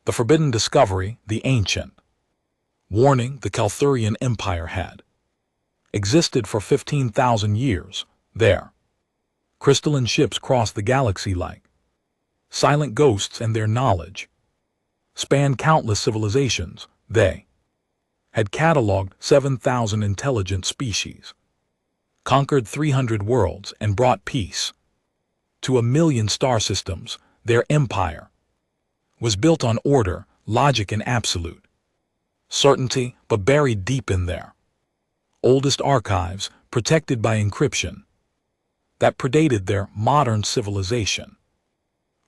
The forbidden discovery, the ancient. Warning: the Calthurian Empire had existed for 15,000 years. There. Crystalline ships crossed the galaxy like silent ghosts, and their knowledge spanned countless civilizations. They had cataloged 7,000 intelligent species, conquered 300 worlds, and brought peace to 1,000,000 star systems. Their empire was built on order, logic, and absolute certainty, but buried deep in their oldest archives, protected by encryption that predated their modern civilization,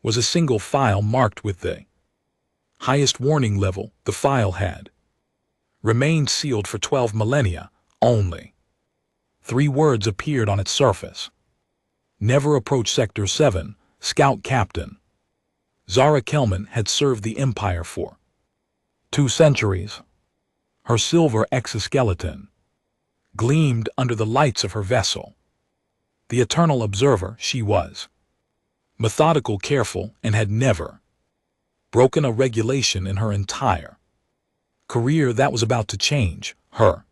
was a single file marked with the highest warning level. The file had remained sealed for 12 millennia. Only 3 words appeared on its surface: never approach Sector 7. Scout Captain Zara Kelman had served the Empire for 2 centuries. Her silver exoskeleton gleamed under the lights of her vessel. The eternal observer, she was methodical, careful, and had never broken a regulation in her entire career. That was about to change. Her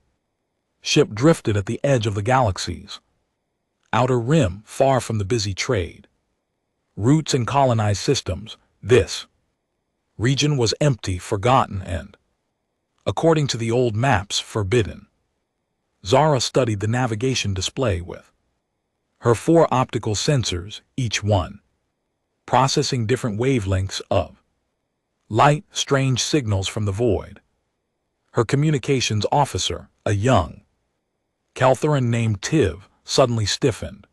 ship drifted at the edge of the galaxy's outer rim, far from the busy trade routes and colonized systems. This region was empty, forgotten, and, according to the old maps, forbidden. Zara studied the navigation display with her 4 optical sensors, each one processing different wavelengths of light, strange signals from the void. Her communications officer, a young Calthuran named Tiv, suddenly stiffened.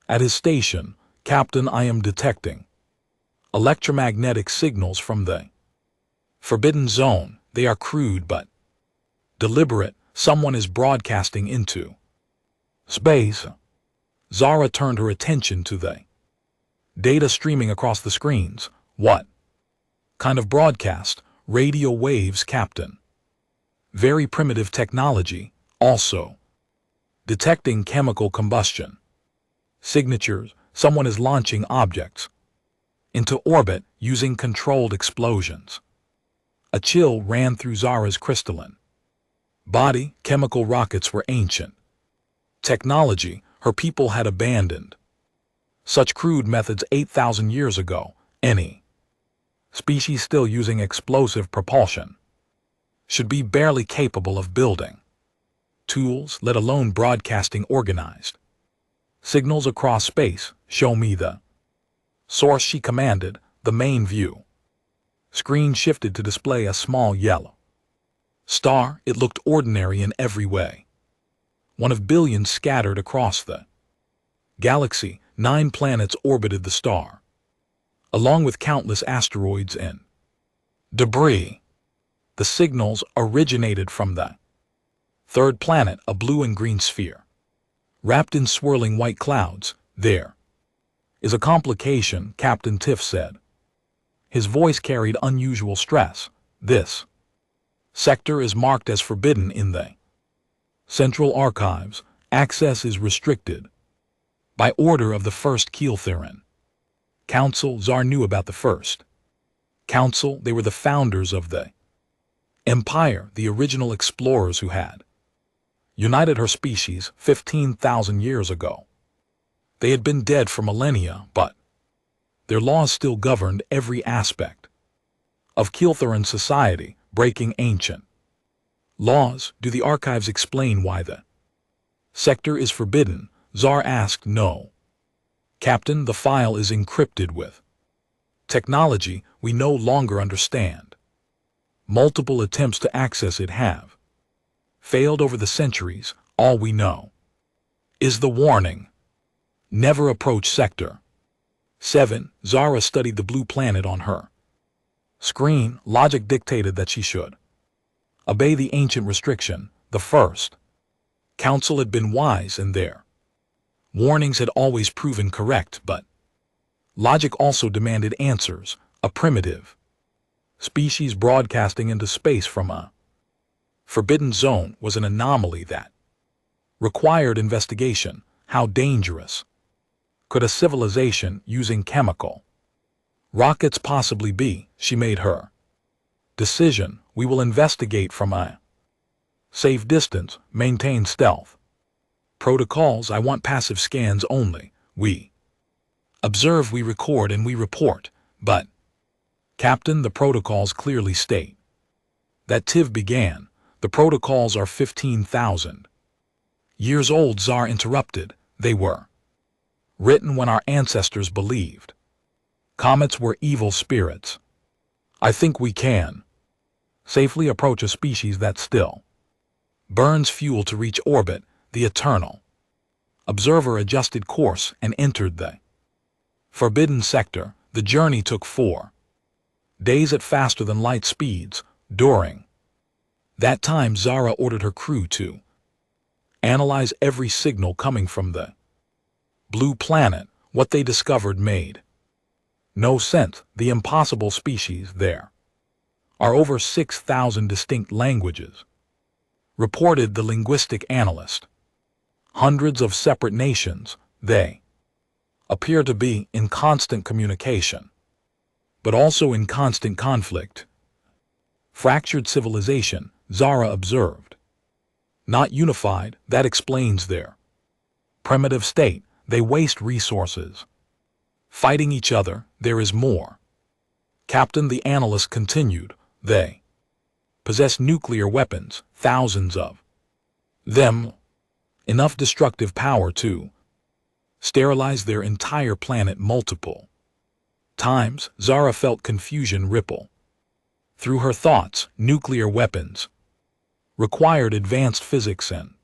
At his station: Captain, I am detecting electromagnetic signals from the forbidden zone. They are crude but deliberate. Someone is broadcasting into space. Zara turned her attention to the data streaming across the screens. What kind of broadcast? Radio waves, Captain. Very primitive technology. Also detecting chemical combustion signatures. Someone is launching objects into orbit using controlled explosions. A chill ran through Zara's crystalline body. Chemical rockets were ancient technology. Her people had abandoned such crude methods 8,000 years ago. Any species still using explosive propulsion should be barely capable of building tools, let alone broadcasting organized signals across space. Show me the source, she commanded. The main view screen shifted to display a small yellow star. It looked ordinary in every way, one of billions scattered across the galaxy. 9 planets orbited the star, along with countless asteroids and debris. The signals originated from the 3rd planet, a blue and green sphere wrapped in swirling white clouds. There is a complication, Captain Tiff said. His voice carried unusual stress. This sector is marked as forbidden in the Central Archives. Access is restricted by order of the First Calthurian Council. Zar knew about the First Council. They were the founders of the Empire, the original explorers who had united her species 15,000 years ago. They had been dead for millennia, but their laws still governed every aspect of Calthurian society, breaking ancient laws. Do the archives explain why the sector is forbidden? Zar asked. No, Captain, the file is encrypted with technology we no longer understand. Multiple attempts to access it have failed over the centuries. All we know is the warning: never approach Sector 7. Zara studied the blue planet on her screen. Logic dictated that she should obey the ancient restriction. The First Council had been wise, and their warnings had always proven correct, but logic also demanded answers. A primitive species broadcasting into space from a forbidden zone was an anomaly that required investigation. How dangerous could a civilization using chemical rockets possibly be? She made her Decision, we will investigate from a safe distance, maintain stealth. Protocols, I want passive scans only. We observe, we record, and we report. But, Captain, the protocols clearly state that TIV began. The protocols are 15,000 years old. Tsar interrupted. They were written when our ancestors believed comets were evil spirits. I think we can safely approach a species that still burns fuel to reach orbit, the eternal. Observer adjusted course and entered the forbidden sector. The journey took 4 days at faster than light speeds. During that time, Zara ordered her crew to analyze every signal coming from the blue planet. What they discovered made no sense. The impossible species. There are over 6,000 distinct languages, reported the linguistic analyst. Hundreds of separate nations. They appear to be in constant communication, but also in constant conflict. Fractured civilization, Zara observed. Not unified, that explains their primitive state. They waste resources fighting each other. There is more. Captain, the analyst continued. They possess nuclear weapons, thousands of them, enough destructive power to sterilize their entire planet multiple times. Zara felt confusion ripple through her thoughts. Nuclear weapons required advanced physics and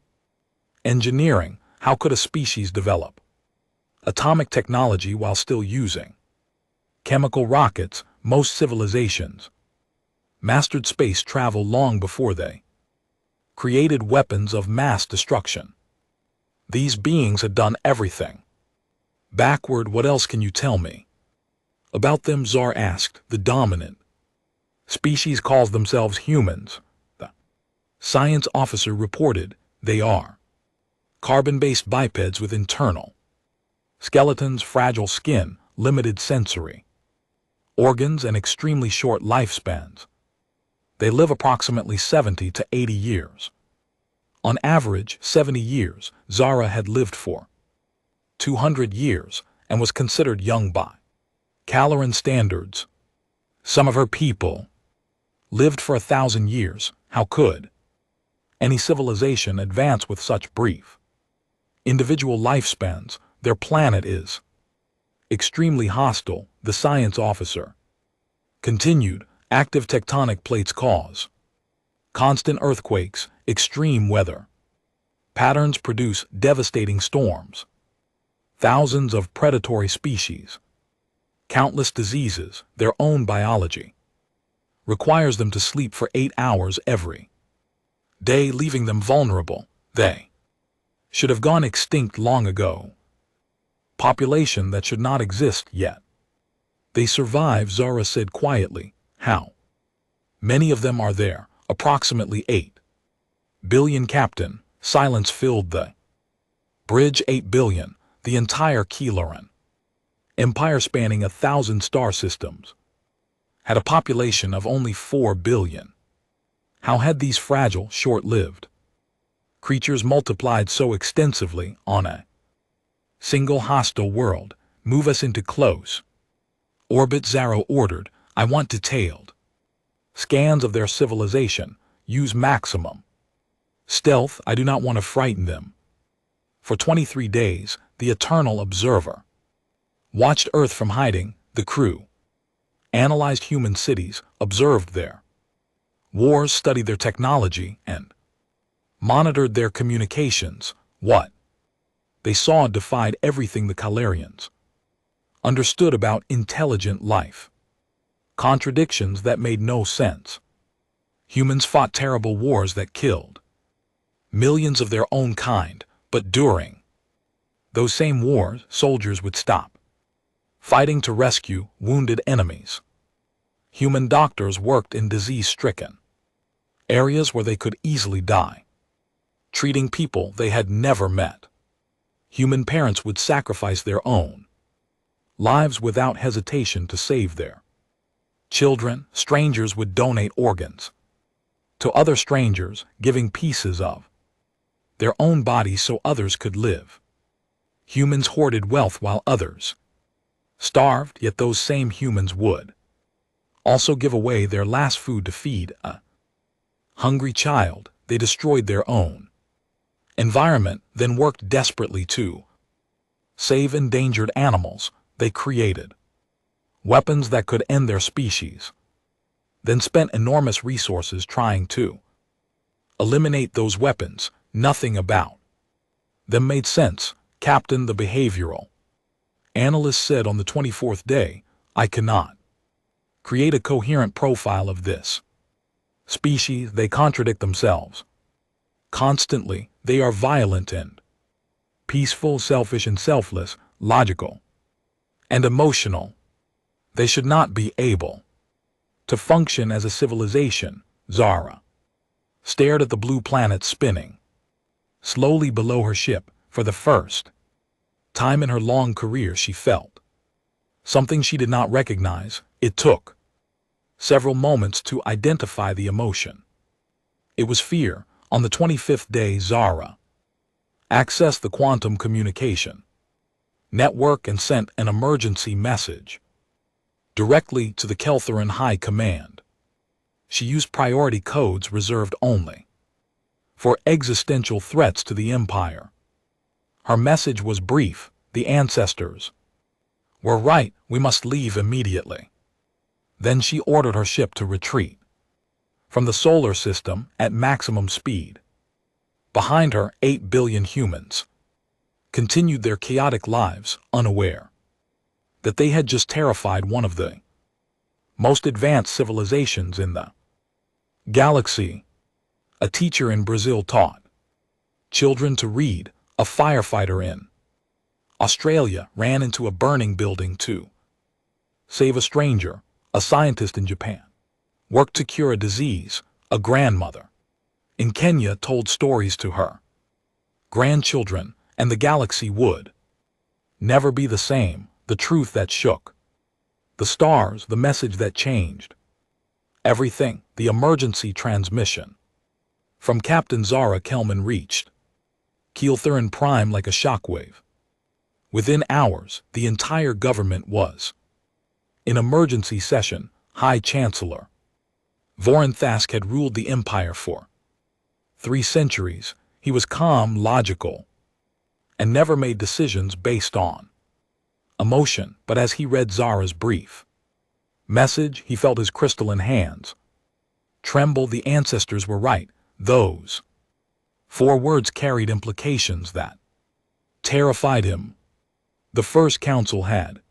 engineering. How could a species develop atomic technology while still using chemical rockets? Most civilizations mastered space travel long before they created weapons of mass destruction. These beings had done everything backward. What else can you tell me about them? Zar asked. The dominant species calls themselves humans, the science officer reported. They are carbon-based bipeds with internal skeletons, fragile skin, limited sensory organs, and extremely short lifespans. They live approximately 70 to 80 years. On average, 70 years. Zara had lived for 200 years and was considered young by Caloran standards. Some of her people lived for 1,000 years. How could any civilization advance with such brief individual lifespans? Their planet is extremely hostile, the science officer continued. Active tectonic plates cause constant earthquakes. Extreme weather patterns produce devastating storms. Thousands of predatory species. Countless diseases. Their own biology requires them to sleep for 8 hours every day, leaving them vulnerable. They should have gone extinct long ago. Population that should not exist yet. They survive, Zara said quietly. How many of them are there? Approximately 8 billion, Captain. Silence filled the bridge. 8 billion. The entire Caloran empire, spanning 1,000 star systems, had a population of only 4 billion. How had these fragile, short-lived creatures multiplied so extensively on a single hostile world? Move us into close orbit, Zara ordered. I want detailed scans of their civilization. Use maximum stealth. I do not want to frighten them. For 23 days, the eternal observer watched Earth from hiding. The crew analyzed human cities, observed their wars, studied their technology, and monitored their communications. What they saw defied everything the Calarians understood about intelligent life. Contradictions that made no sense. Humans fought terrible wars that killed millions of their own kind, but during those same wars, soldiers would stop fighting to rescue wounded enemies. Human doctors worked in disease-stricken areas where they could easily die, treating people they had never met. Human parents would sacrifice their own lives without hesitation to save their Children, strangers would donate organs to other strangers, giving pieces of their own bodies so others could live. Humans hoarded wealth while others starved, yet those same humans would also give away their last food to feed a hungry child. They destroyed their own environment, then worked desperately to save endangered animals. They created weapons that could end their species, then spent enormous resources trying to eliminate those weapons. Nothing about them made sense, Captain. The behavioral analyst said on the 24th day, I cannot create a coherent profile of this species. They contradict themselves constantly. They are violent and peaceful, selfish and selfless, logical and emotional. They should not be able to function as a civilization. Zara stared at the blue planet spinning slowly below her ship. For the first time in her long career, she felt something she did not recognize. It took several moments to identify the emotion. It was fear. On the 25th day, Zara accessed the quantum communication network and sent an emergency message directly to the Keltheran High Command. She used priority codes reserved only for existential threats to the Empire. Her message was brief: the ancestors were right, we must leave immediately. Then she ordered her ship to retreat from the solar system at maximum speed. Behind her, 8 billion humans continued their chaotic lives, unaware that they had just terrified one of the most advanced civilizations in the galaxy. A teacher in Brazil taught children to read. A firefighter in Australia ran into a burning building to save a stranger. A scientist in Japan worked to cure a disease. A grandmother in Kenya told stories to her grandchildren, and the galaxy would never be the same. The truth that shook the stars, the message that changed everything. The emergency transmission from Captain Zara Kelman reached Keltheran Prime like a shockwave. Within hours, the entire government was in emergency session. High Chancellor Voron Thask had ruled the Empire for 3 centuries. He was calm, logical, and never made decisions based on emotion. But as he read Zara's brief message, he felt his crystalline hands tremble. The ancestors were right. Those 4 words carried implications that terrified him. The First Council had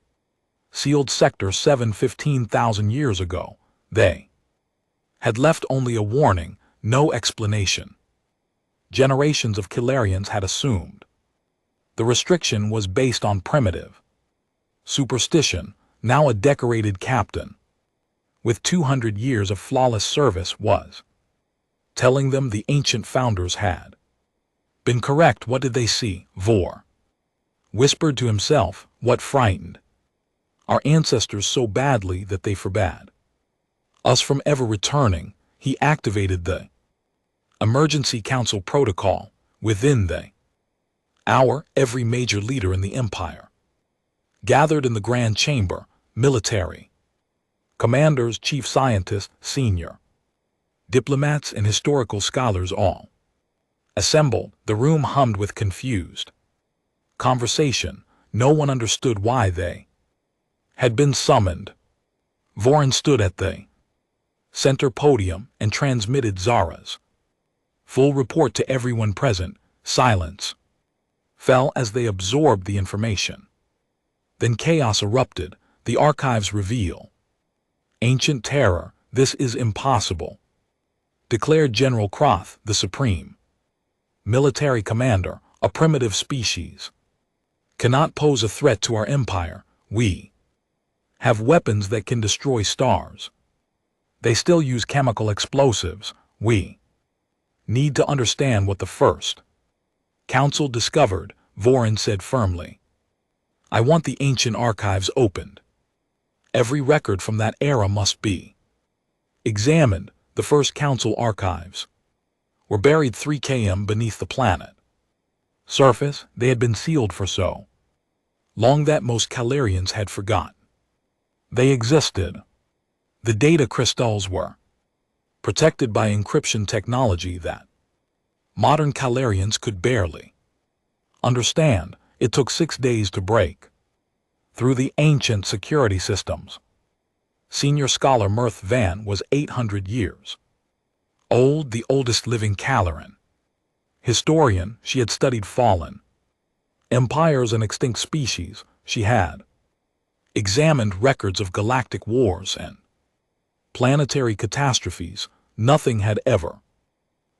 sealed Sector 7 15,000 years ago. They had left only a warning, no explanation. Generations of Kilarians had assumed the restriction was based on primitive superstition. Now a decorated captain with 200 years of flawless service was telling them the ancient founders had been correct. What did they see? Vor whispered to himself. What frightened our ancestors so badly that they forbade us from ever returning? He activated the Emergency Council protocol. Within the hour, every major leader in the Empire gathered in the Grand Chamber. Military commanders, chief scientists, senior diplomats, and historical scholars all assembled. The room hummed with confused conversation. No one understood why they had been summoned. Voron stood at the center podium and transmitted Zara's full report to everyone present. Silence fell as they absorbed the information. Then chaos erupted. The archives reveal ancient terror. This is impossible, declared General Croth, the supreme military commander. A primitive species cannot pose a threat to our empire. We have weapons that can destroy stars. They still use chemical explosives. We need to understand what the First Council discovered, Voron said firmly. I want the ancient archives opened Every record from that era must be examined. The first council archives were buried 3 km beneath the planet surface. They had been sealed for so long that most Calarians had forgotten they existed. The data crystals were protected by encryption technology that modern Calarians could barely understand. It took 6 days to break through the ancient security systems. Senior scholar Mirth Van was 800 years old, the oldest living Calarian historian. She had studied fallen empires and extinct species. She had examined records of galactic wars and planetary catastrophes. Nothing had ever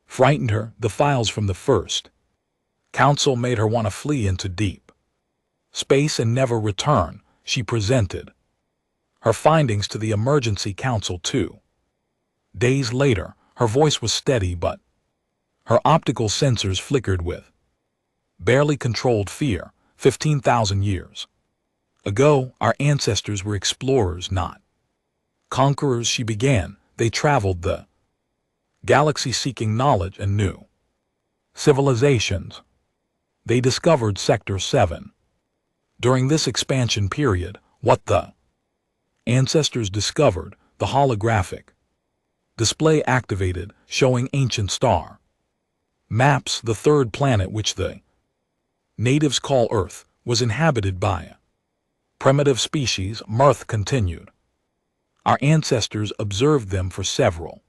frightened her. The files from the first council made her want to flee into deep space and never return. She presented her findings to the emergency council 2 days later. Her voice was steady, but her optical sensors flickered with barely controlled fear. 15,000 years ago, our ancestors were explorers, not conquerors. She began. They traveled the galaxy seeking knowledge and new civilizations. They discovered Sector 7. During this expansion period, what the ancestors discovered, the holographic display activated, showing ancient star maps. The third planet, which the natives call Earth, was inhabited by a primitive species. Mirth continued. Our ancestors observed them for several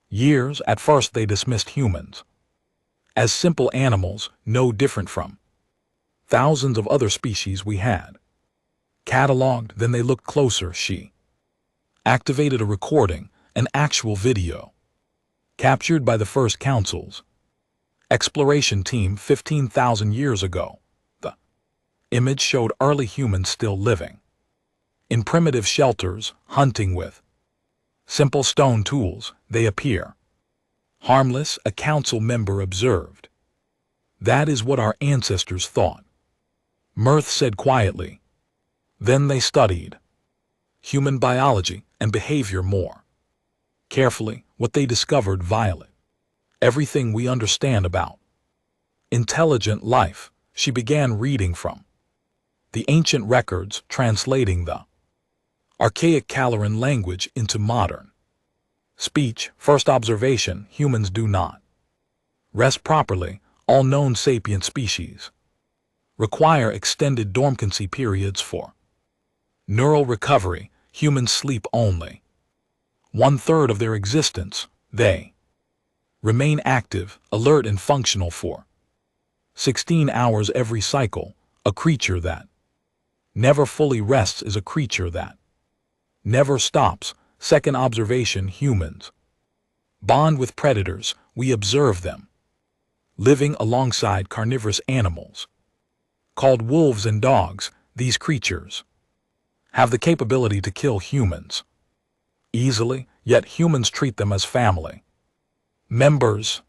years. At first they dismissed humans as simple animals, no different from thousands of other species we had cataloged. Then they looked closer. She activated a recording, an actual video captured by the first council's exploration team 15,000 years ago. The image showed early humans still living in primitive shelters, hunting with simple stone tools. They appear harmless, a council member observed. That is what our ancestors thought, Mirth said quietly. Then they studied human biology and behavior more carefully. What they discovered violated everything we understand about intelligent life. She began reading from the ancient records, translating the archaic Calarian language into modern speech. First observation: humans do not rest properly. All known sapient species require extended dormancy periods for neural recovery. Humans sleep only 1/3 of their existence. They remain active, alert, and functional for 16 hours every cycle. A creature that never fully rests is a creature that never stops. Second observation: humans bond with predators. We observe them living alongside carnivorous animals called wolves and dogs. These creatures have the capability to kill humans easily, yet humans treat them as family members.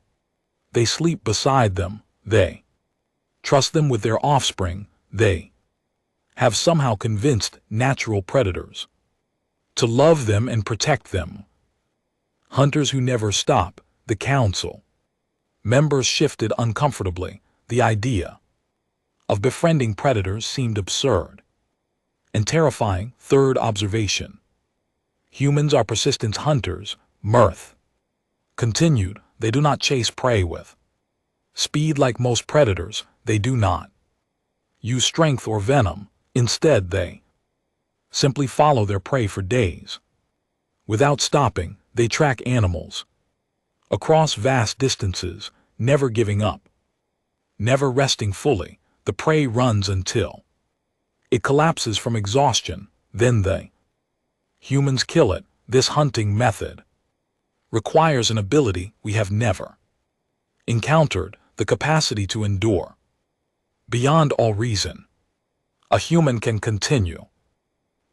They sleep beside them. They trust them with their offspring. They have somehow convinced natural predators to love them and protect them. Hunters who never stop. The council members shifted uncomfortably. The idea of befriending predators seemed absurd and terrifying. Third observation: humans are persistent hunters. Mirth continued. They do not chase prey with speed like most predators. They do not use strength or venom. Instead, they simply follow their prey for days without stopping. They track animals across vast distances, never giving up, never resting fully. The prey runs until it collapses from exhaustion. Then they humans kill it. This hunting method requires an ability we have never encountered: the capacity to endure beyond all reason. A human can continue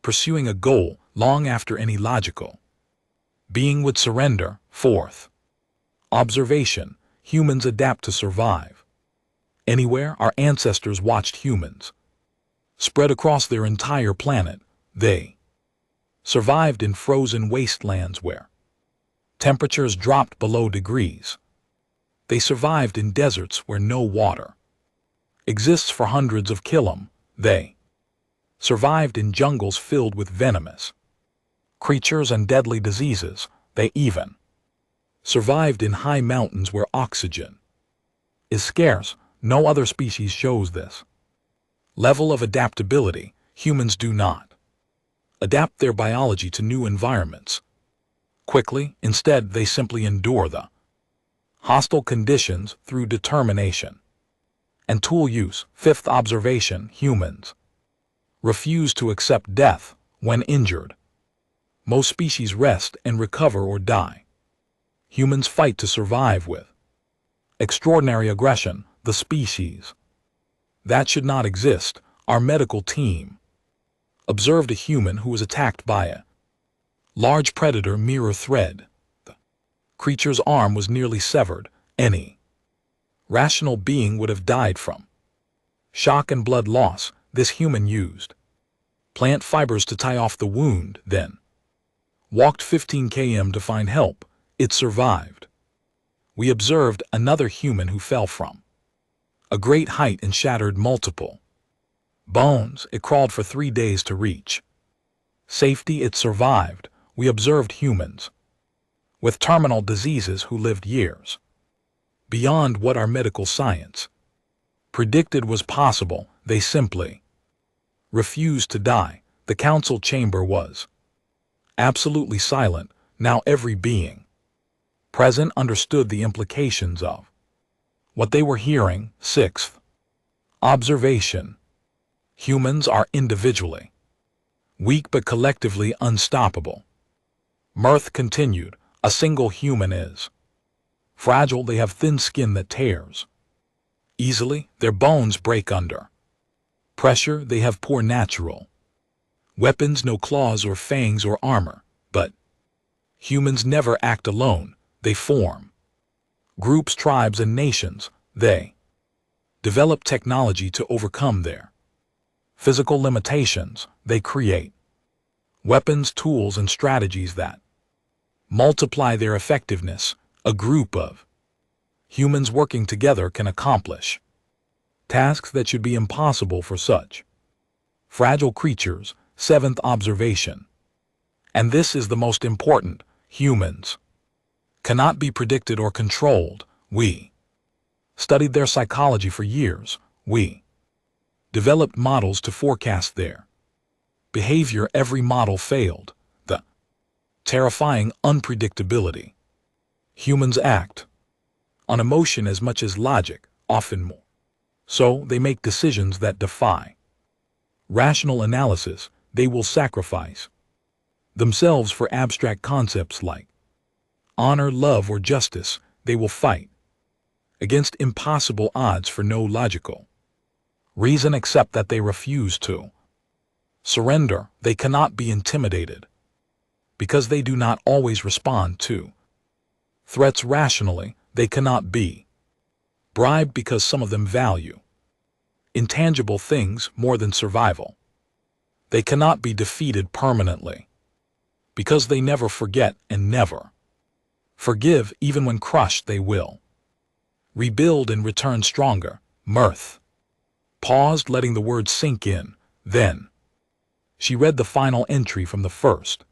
pursuing a goal long after any logical being would surrender. Fourth observation: humans adapt to survive anywhere. Our ancestors watched humans spread across their entire planet. They survived in frozen wastelands where temperatures dropped below degrees. They survived in deserts where no water exists for hundreds of kilometers. They survived in jungles filled with venomous creatures and deadly diseases. They even survived in high mountains where oxygen is scarce. No other species shows this level of adaptability. Humans do not adapt their biology to new environments quickly. Instead, they simply endure the hostile conditions through determination and tool use. Fifth observation: humans refuse to accept death when injured. Most species rest and recover or die. Humans fight to survive with extraordinary aggression. The species that should not exist. Our medical team observed a human who was attacked by a large predator mirror thread. The creature's arm was nearly severed. Any rational being would have died from shock and blood loss. This human used plant fibers to tie off the wound, then walked 15 km to find help. It survived. We observed another human who fell from a great height and shattered multiple bones. It crawled for 3 days to reach safety. It survived. We observed humans with terminal diseases who lived years beyond what our medical science predicted was possible. They simply refused to die. The council chamber was absolutely silent. Now every being present understood the implications of what they were hearing. Sixth observation: humans are individually weak but collectively unstoppable. Mirth continued. A single human is fragile. They have thin skin that tears easily. Their bones break under pressure. They have poor natural weapons, no claws or fangs or armor. But humans never act alone. They form groups, tribes, and nations. They develop technology to overcome their physical limitations. They create weapons, tools, and strategies that multiply their effectiveness. A group of humans working together can accomplish tasks that should be impossible for such fragile creatures. Seventh observation, and this is the most important: humans cannot be predicted or controlled. We studied their psychology for years. We developed models to forecast their behavior. Every model failed. The terrifying unpredictability. Humans act on emotion as much as logic, often more. So they make decisions that defy rational analysis. They will sacrifice themselves for abstract concepts like honor, love, or justice. They will fight against impossible odds for no logical reason except that they refuse to surrender. They cannot be intimidated because they do not always respond to threats rationally. They cannot be bribed because some of them value intangible things more than survival. They cannot be defeated permanently because they never forget and never forgive. Even when crushed, they will rebuild and return stronger. Mirth paused, letting the words sink in. Then she read the final entry from the first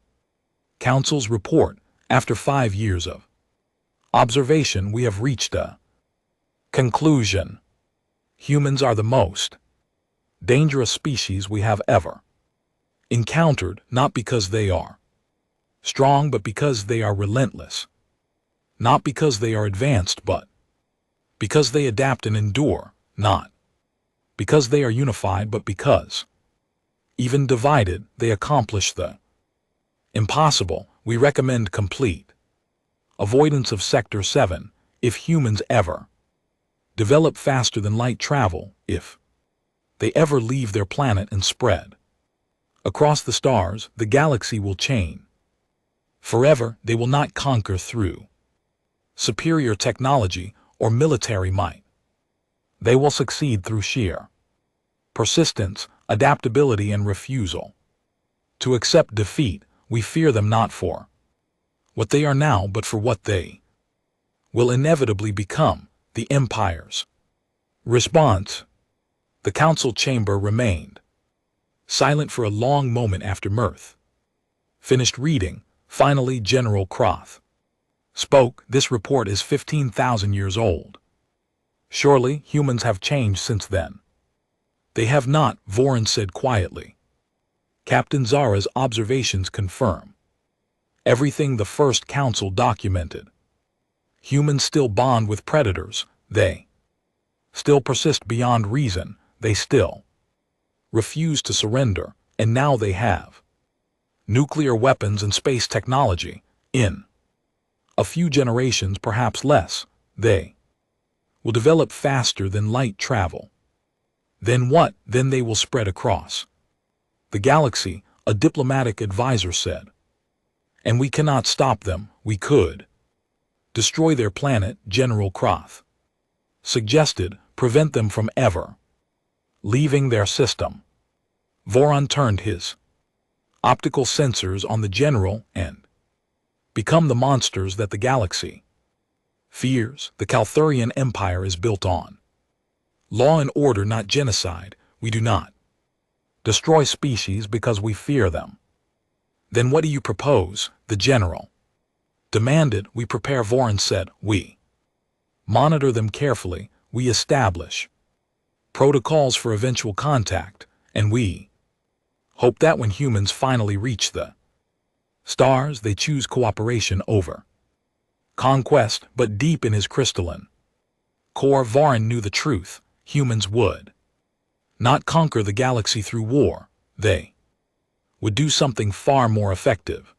council's report. After 5 years of observation, we have reached a conclusion. Humans are the most dangerous species we have ever encountered, not because they are strong, but because they are relentless. Not because they are advanced, but because they adapt and endure. Not because they are unified, but because, even divided, they accomplish the impossible. We recommend complete avoidance of Sector 7 if humans ever develop faster than light travel, if they ever leave their planet and spread across the stars. The galaxy will chain forever. They will not conquer through superior technology or military might. They will succeed through sheer persistence, adaptability, and refusal to accept defeat. we fear them not for what they are now, but for what they will inevitably become, the empires. Response. The council chamber remained silent for a long moment after Mirth finished reading. Finally, General Croth spoke. This report is 15,000 years old. Surely humans have changed since then. They have not, Voron said quietly. Captain Zara's observations confirm everything the first council documented. Humans still bond with predators, they still persist beyond reason, they still refuse to surrender, and now they have nuclear weapons and space technology. In a few generations, perhaps less, they will develop faster than light travel. Then what? Then they will spread across the galaxy, a diplomatic advisor said. And we cannot stop them. We could destroy their planet, General Croth suggested, prevent them from ever leaving their system. Voron turned his optical sensors on the general and become the monsters that the galaxy fears. The Calthurian Empire is built on law and order, not genocide. We do not destroy species because we fear them. Then what do you propose? The general demanded. We prepare, Voron said. We monitor them carefully. We establish protocols for eventual contact, and we hope that when humans finally reach the stars, they choose cooperation over conquest. But deep in his crystalline core, Voron knew the truth. Humans would not conquer the galaxy through war. They would do something far more effective.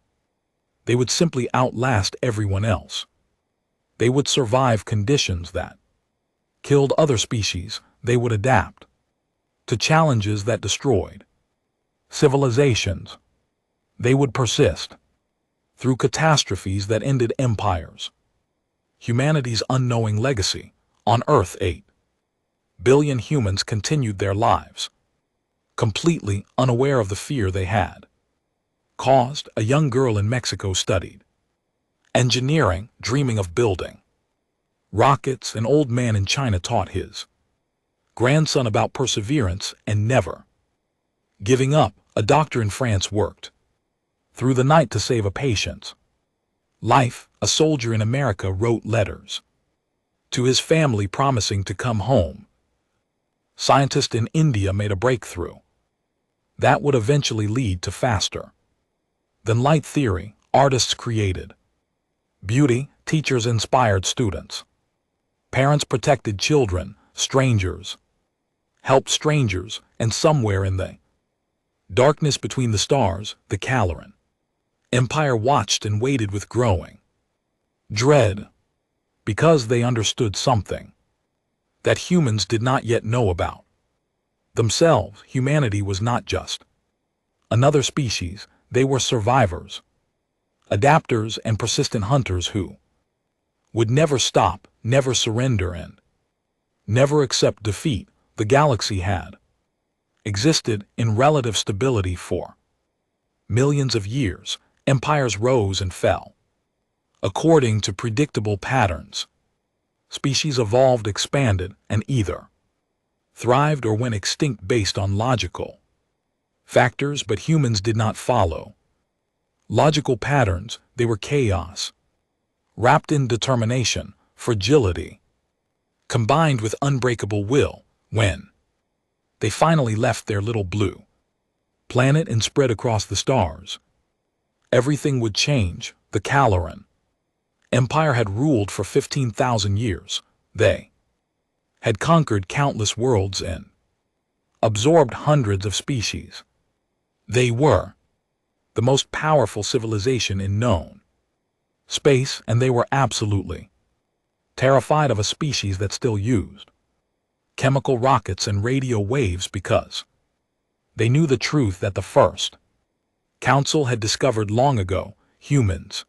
They would simply outlast everyone else. They would survive conditions that killed other species. They would adapt to challenges that destroyed civilizations. They would persist through catastrophes that ended empires. Humanity's unknowing legacy. On Earth, 8 billion humans continued their lives, completely unaware of the fear they had caused. A young girl in Mexico studied engineering, dreaming of building rockets. An old man in China taught his grandson about perseverance and never giving up. A doctor in France worked through the night to save a patient's life. A soldier in America wrote letters to his family promising to come home. Scientists in India made a breakthrough that would eventually lead to faster than light theory. Artists created beauty. Teachers inspired students. Parents protected children. Strangers helped strangers. And somewhere in the darkness between the stars, the Calthurian Empire watched and waited with growing dread, because they understood something that humans did not yet know about themselves. Humanity was not just another species. They were survivors, adapters, and persistent hunters who would never stop, never surrender, and never accept defeat. The galaxy had existed in relative stability for millions of years. Empires rose and fell according to predictable patterns. Species evolved, expanded, and either thrived or went extinct based on logical factors. But humans did not follow logical patterns. They were chaos, wrapped in determination, fragility, combined with unbreakable will. When they finally left their little blue planet and spread across the stars, everything would change. The Calthurian Empire had ruled for 15,000 years. They had conquered countless worlds and absorbed hundreds of species. They were the most powerful civilization in known space, and they were absolutely terrified of a species that still used chemical rockets and radio waves, because they knew the truth that the first council had discovered long ago. Humans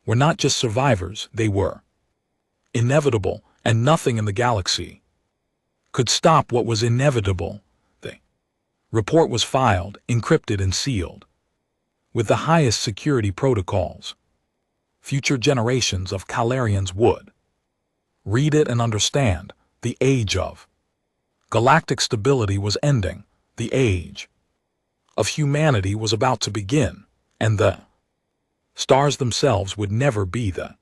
were not just survivors, they were inevitable, and nothing in the galaxy could stop what was inevitable. The report was filed, encrypted, and sealed. with the highest security protocols. Future generations of Calarians would read it and understand. The age of galactic stability was ending. The age of humanity was about to begin, and the stars themselves would never be the